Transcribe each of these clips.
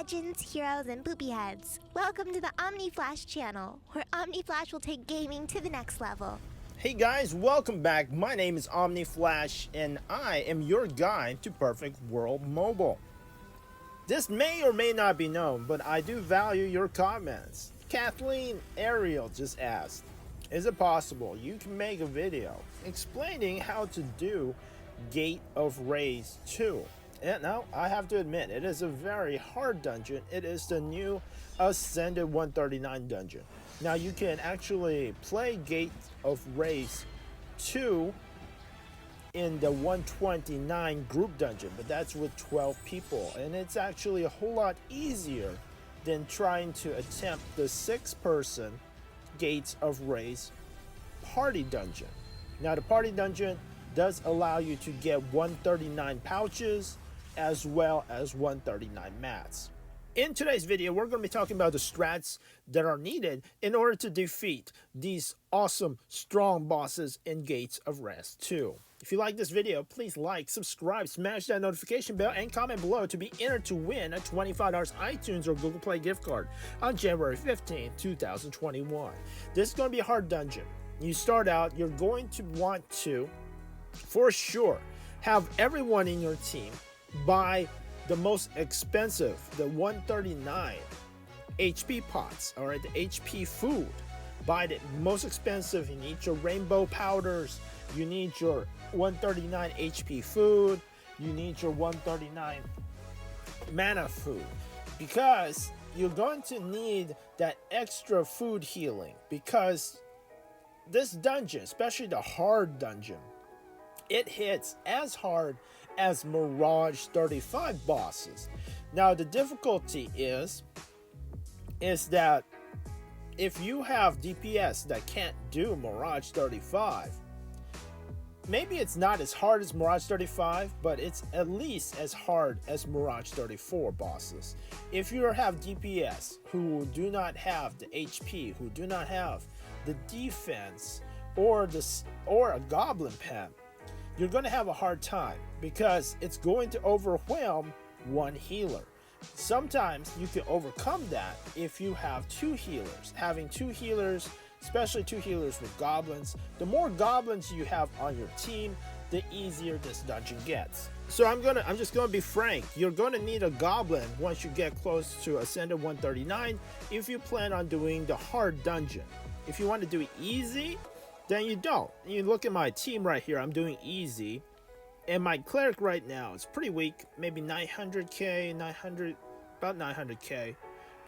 legends, heroes, and poopy heads. Welcome to the Omni Flash channel, where Omni Flash will take gaming to the next level. Hey guys, welcome back. My name is Omni Flash, and I am your guide to Perfect World Mobile. This may or may not be known, but I do value your comments. Kathleen Ariel just asked, is it possible you can make a video explaining how to do Gate of Wraiths 2? And now, I have to admit, it is a very hard dungeon. It is the new Ascended 139 dungeon. Now, you can actually play Gate of Wraiths 2 in the 129 group dungeon, but that's with 12 people. And it's actually a whole lot easier than trying to attempt the 6-person Gates of Wraiths party dungeon. Now, the party dungeon does allow you to get 139 pouches as well as 139 mats. In today's video, we're going to be talking about the strats that are needed in order to defeat these awesome, strong bosses in Gates of Wraiths 2. If you like this video, please like, subscribe, smash that notification bell, and comment below to be entered to win a $25 iTunes or Google Play gift card on January 15, 2021. This is going to be a hard dungeon. You start out, you're going to want to, for sure, have everyone in your team buy the most expensive, the 139 HP pots, all right, the HP food. Buy the most expensive. You need your rainbow powders, you need your 139 HP food, you need your 139 mana food, because you're going to need that extra food healing, because this dungeon, especially the hard dungeon, it hits as hard as Mirage 35 bosses. Now, the difficulty is that if you have DPS that can't do Mirage 35, maybe it's not as hard as Mirage 35, but it's at least as hard as Mirage 34 bosses. If you have DPS who do not have the HP, who do not have the defense or a Goblin pen, you're going to have a hard time, because it's going to overwhelm one healer. Sometimes you can overcome that if you have 2 healers. Having 2 healers, especially 2 healers with goblins, the more goblins you have on your team, the easier this dungeon gets. So I'm just gonna be frank. You're gonna need a goblin once you get close to Ascended 139 if you plan on doing the hard dungeon. If you want to do it easy, then you don't. You look at my team right here. I'm doing easy, and my cleric right now is pretty weak, maybe 900k, about 900k,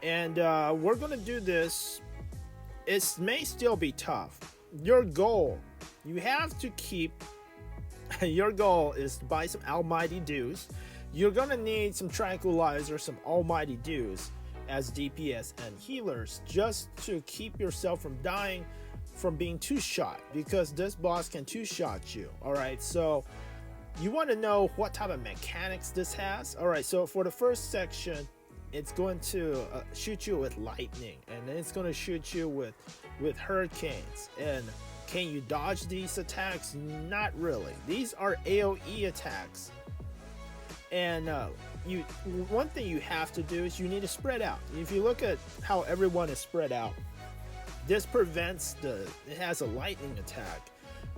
and we're gonna do this. It may still be tough. Your goal, you have to keep. Your goal is to buy some almighty dews. You're gonna need some tranquilizer, some almighty dews as DPS and healers, just to keep yourself from dying from being 2-shot, because this boss can 2-shot you. All right, so you want to know what type of mechanics this has. All right, so for the first section, it's going to shoot you with lightning, and then it's going to shoot you with hurricanes. And can you dodge these attacks? Not really. These are AoE attacks. And one thing you have to do is you need to spread out. If you look at how everyone is spread out, this prevents it has a lightning attack,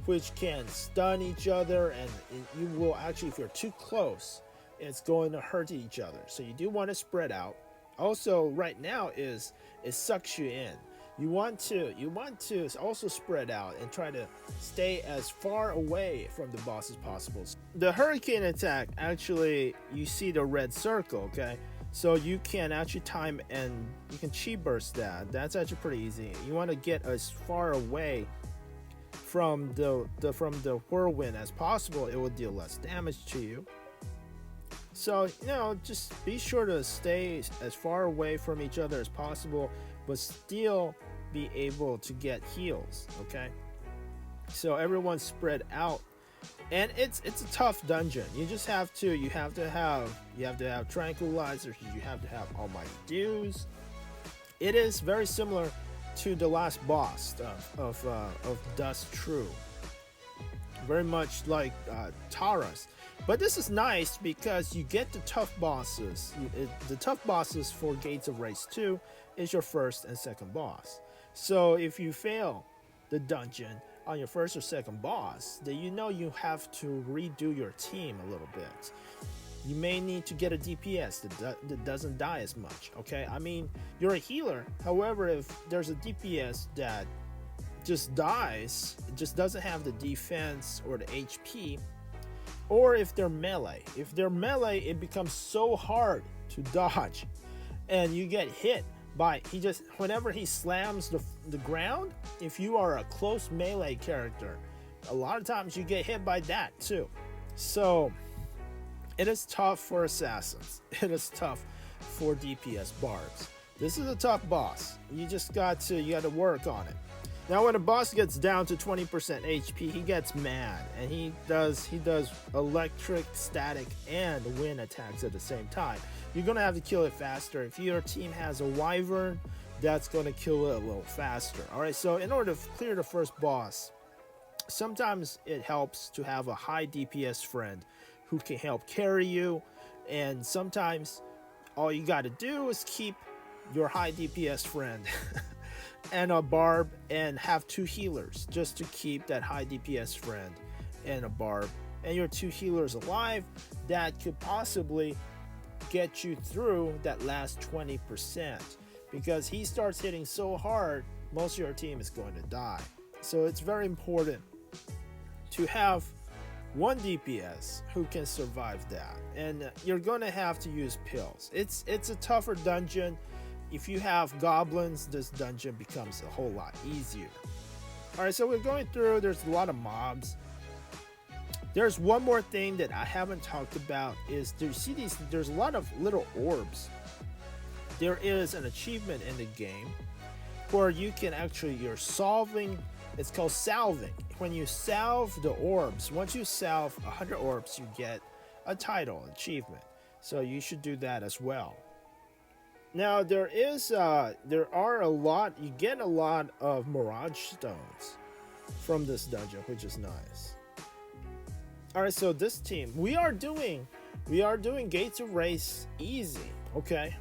which can stun each other, and you will actually, if you're too close, it's going to hurt each other. So you do want to spread out. Also, right now it sucks you in. You want to also spread out and try to stay as far away from the boss as possible. The hurricane attack, actually, you see the red circle, okay? So you can actually time, and you can chi burst that. That's actually pretty easy. You want to get as far away from the whirlwind as possible. It will deal less damage to you. So, just be sure to stay as far away from each other as possible, but still be able to get heals, okay? So everyone's spread out. And it's a tough dungeon. You have to have tranquilizers. You have to have almighty dews. It is very similar to the last boss of Dust True. Very much like Taurus. But this is nice because you get the tough bosses. The tough bosses for Gates of Wraiths 2 is your first and second boss. So if you fail the dungeon on your first or second boss, then you know you have to redo your team a little bit. You may need to get a DPS that doesn't die as much, okay? I mean, you're a healer. However, if there's a DPS that just dies, it just doesn't have the defense or the HP, or if they're melee. If they're melee, it becomes so hard to dodge, and you get hit by, whenever he slams the ground, if you are a close melee character, a lot of times you get hit by that too. So it is tough for assassins. It is tough for DPS barbs. This is a tough boss. You got to work on it. Now, when a boss gets down to 20% HP, he gets mad, and he does electric, static, and wind attacks at the same time. You're gonna have to kill it faster. If your team has a wyvern, that's gonna kill it a little faster. All right. So in order to clear the first boss, sometimes it helps to have a high DPS friend who can help carry you, and sometimes all you got to do is keep your high DPS friend and a barb and have 2 healers just to keep that high DPS friend and a barb and your 2 healers alive. That could possibly get you through that last 20%, because he starts hitting so hard, most of your team is going to die. So it's very important to have one DPS who can survive that, and you're going to have to use pills. It's a tougher dungeon. If you have goblins, this dungeon becomes a whole lot easier. Alright, so we're going through, there's a lot of mobs. There's one more thing that I haven't talked about, is do you see these, there's a lot of little orbs. There is an achievement in the game where you can you're solving, it's called salving. When you salve the orbs, once you salve 100 orbs, you get a title achievement. So you should do that as well. Now there are a lot, you get a lot of mirage stones from this dungeon, which is nice. Alright, so this team, we are doing Gates of Wraiths easy, okay?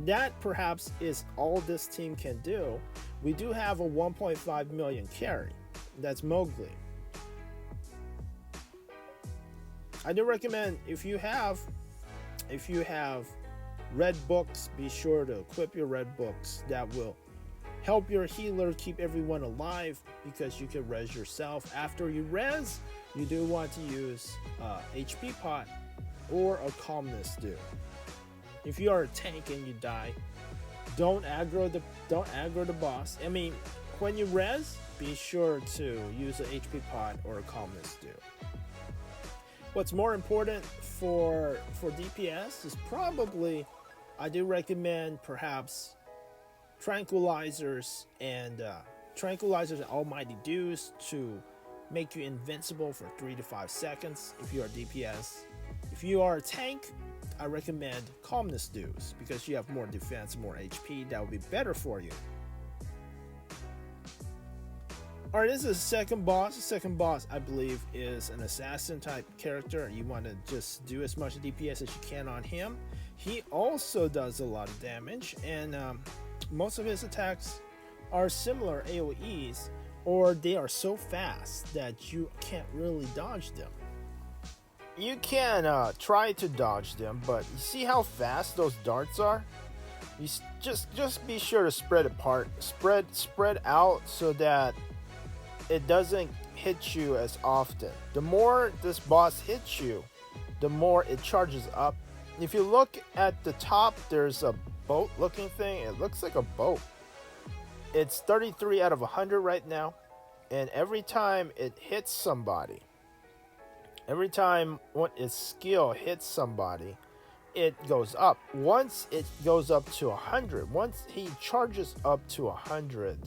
That perhaps is all this team can do. We do have a 1.5 million carry. That's Mowgli. I do recommend, if you have red books, be sure to equip your red books. That will help your healer keep everyone alive, because you can res yourself. After you res, you do want to use HP pot or a calmness dew. If you are a tank and you die, don't aggro the boss. I mean, when you res, be sure to use an HP pot or a calmness dew. What's more important for DPS is probably, I do recommend perhaps tranquilizers and almighty dews to make you invincible for 3 to 5 seconds if you are DPS. If you are a tank, I recommend calmness dews, because you have more defense, more HP. That would be better for you. Alright, this is the second boss. The second boss, I believe, is an assassin type character. You want to just do as much DPS as you can on him. He also does a lot of damage, and most of his attacks are similar AoEs, or they are so fast that you can't really dodge them. You can try to dodge them, but you see how fast those darts are? You just be sure to spread apart, spread out, so that it doesn't hit you as often. The more this boss hits you, the more it charges up. If you look at the top, there's a boat looking thing. It looks like a boat. It's 33 out of 100 right now, and every time it hits somebody, every time its skill hits somebody, it goes up. Once it goes up to 100, once he charges up to 100,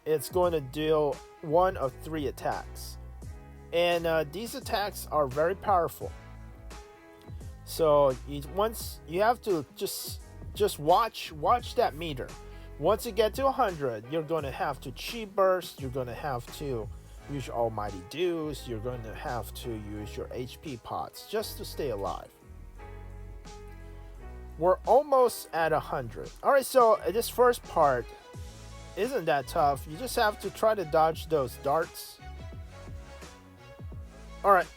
it's going to deal 1 of 3 attacks, and these attacks are very powerful. So you have to just watch that meter. Once you get to 100, you're going to have to chi burst. You're going to have to use your almighty dews. You're going to have to use your HP pots just to stay alive. We're almost at 100. Alright, so this first part isn't that tough. You just have to try to dodge those darts. Alright,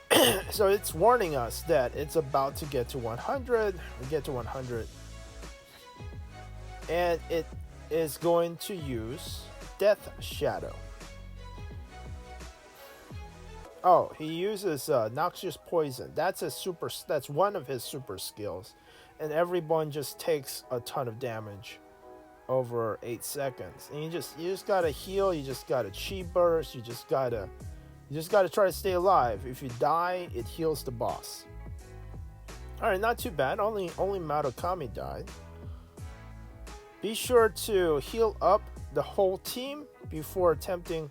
so it's warning us that it's about to get to 100. We get to 100. And it is going to use Death Shadow. Oh, he uses Noxious Poison. That's one of his super skills. And everyone just takes a ton of damage over 8 seconds. And you just gotta heal, you just gotta chi burst, you just gotta try to stay alive. If you die, it heals the boss. Alright, not too bad. Only Madookami died. Be sure to heal up the whole team before attempting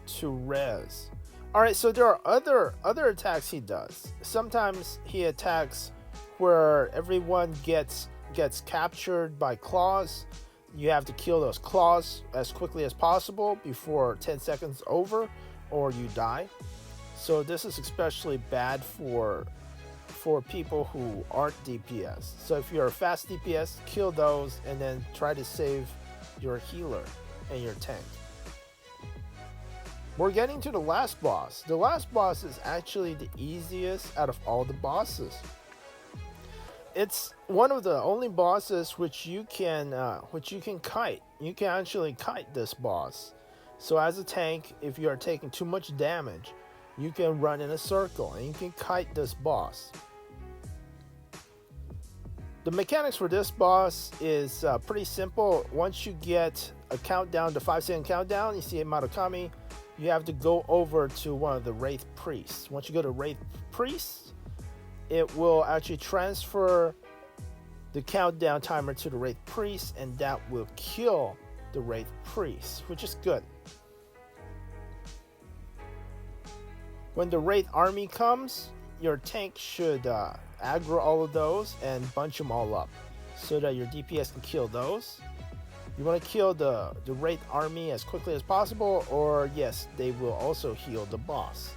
to res. Alright, so there are other attacks he does. Sometimes he attacks where everyone gets captured by claws. You have to kill those claws as quickly as possible before 10 seconds over, or you die. So this is especially bad for people who aren't DPS. So if you're a fast DPS, kill those and then try to save your healer and your tank. We're getting to the last boss. The last boss is actually the easiest out of all the bosses. It's one of the only bosses which you can kite. You can actually kite this boss. So as a tank, if you are taking too much damage, you can run in a circle and you can kite this boss. The mechanics for this boss is pretty simple. Once you get a countdown, the 5-second countdown, you see a Madookami, you have to go over to one of the Wraith Priests. Once you go to Wraith Priests, it will actually transfer the countdown timer to the Wraith Priest, and that will kill the Wraith Priest, which is good. When the Wraith army comes, your tank should aggro all of those and bunch them all up so that your DPS can kill those. You want to kill the Wraith army as quickly as possible, or yes, they will also heal the boss.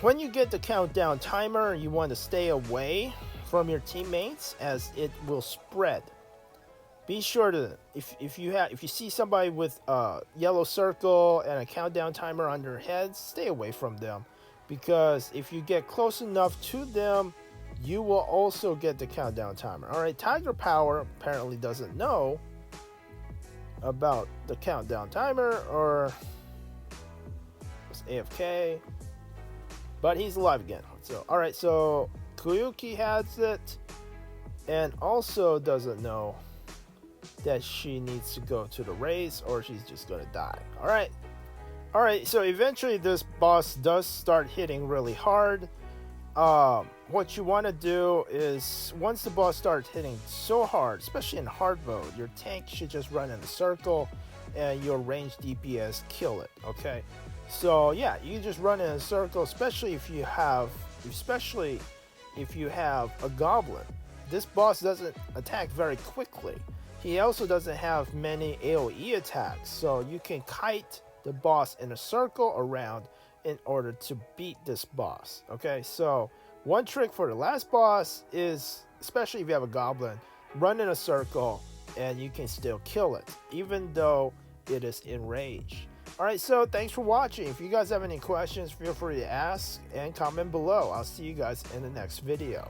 When you get the countdown timer, you want to stay away from your teammates as it will spread. Be sure to, if you see somebody with a yellow circle and a countdown timer on their heads, stay away from them, because if you get close enough to them, you will also get the countdown timer. Alright, Tiger Power apparently doesn't know about the countdown timer, or was AFK. But he's alive again. So, alright, so Koyuki has it and also doesn't know that she needs to go to the race or she's just gonna die. Alright, so eventually this boss does start hitting really hard. What you want to do is, once the boss starts hitting so hard, especially in hard mode, your tank should just run in a circle and your ranged DPS kill it, okay? So yeah, you just run in a circle, especially if you have a Goblin. This boss doesn't attack very quickly. He also doesn't have many AoE attacks, so you can kite the boss in a circle around in order to beat this boss. Okay, so one trick for the last boss is, especially if you have a Goblin, run in a circle and you can still kill it, even though it is enraged. Alright, so thanks for watching. If you guys have any questions, feel free to ask and comment below. I'll see you guys in the next video.